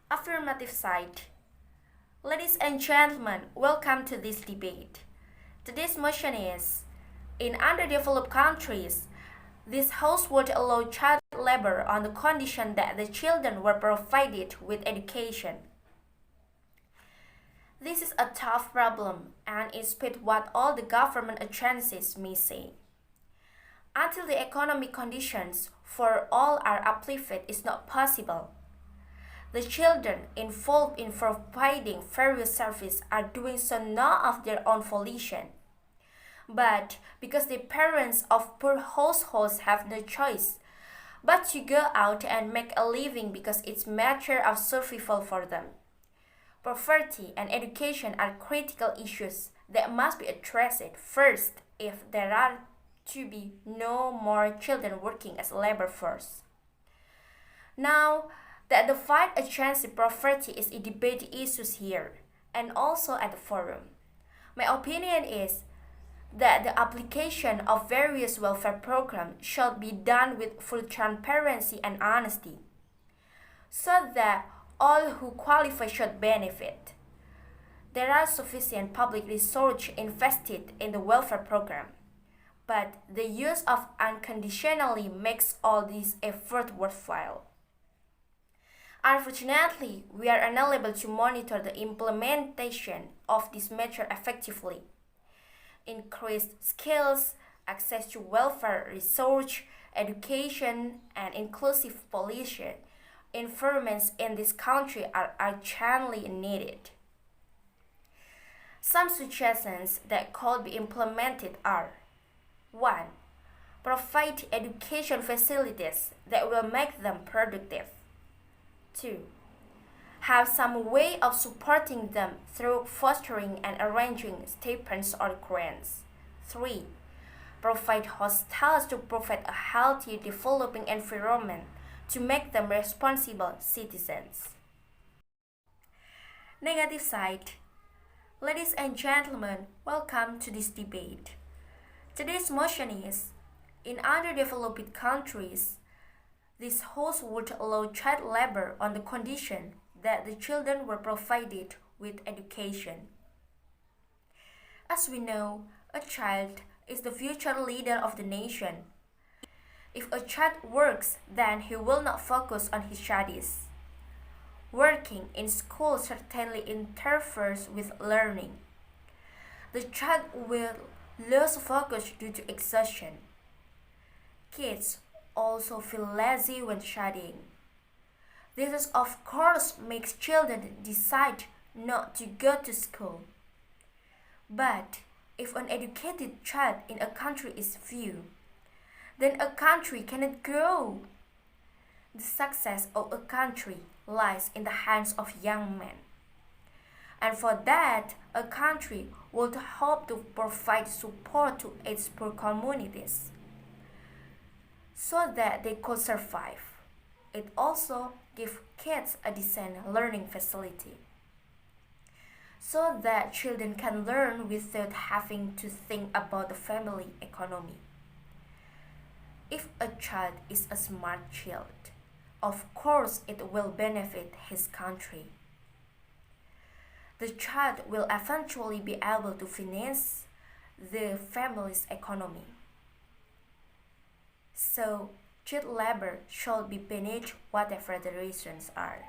Affirmative side. Ladies and gentlemen, welcome to this debate. Today's motion is, in underdeveloped countries, this house would allow child labor on the condition that the children were provided with education. This is a tough problem and it split what all the government agencies may say. Until the economic conditions for all are uplifted is not possible. The children involved in providing various services are doing so not of their own volition, but because the parents of poor households have no choice but to go out and make a living because it's a matter of survival for them. Poverty and education are critical issues that must be addressed first if there are to be no more children working as labor force. Now that the fight against poverty is a debate issue here and also at the forum, my opinion is that the application of various welfare programs should be done with full transparency and honesty, so that all who qualify should benefit. There are sufficient public resources invested in the welfare program, but the use of unconditionally makes all these efforts worthwhile. Unfortunately, we are unable to monitor the implementation of this measure effectively. Increased skills, access to welfare research, education, and inclusive policy environments in this country are urgently needed. Some suggestions that could be implemented are: 1. Provide education facilities that will make them productive. 2. Have some way of supporting them through fostering and arranging stipends or grants. 3. Provide hostels to provide a healthy developing environment to make them responsible citizens. Negative side. Ladies and gentlemen, welcome to this debate. Today's motion is, in underdeveloped countries, this house would allow child labor on the condition that the children were provided with education. As we know, a child is the future leader of the nation. If a child works, then he will not focus on his studies. Working in school certainly interferes with learning. The child will lose focus due to exhaustion. Kids also feel lazy when studying. This is of course makes children decide not to go to school. But if an educated child in a country is few, then a country cannot grow. The success of a country lies in the hands of young men. And for that, a country would hope to provide support to its poor communities so that they could survive. It also gives kids a decent learning facility, so that children can learn without having to think about the family economy. If a child is a smart child, of course it will benefit his country. The child will eventually be able to finance the family's economy. So, child labor should be banned whatever the reasons are.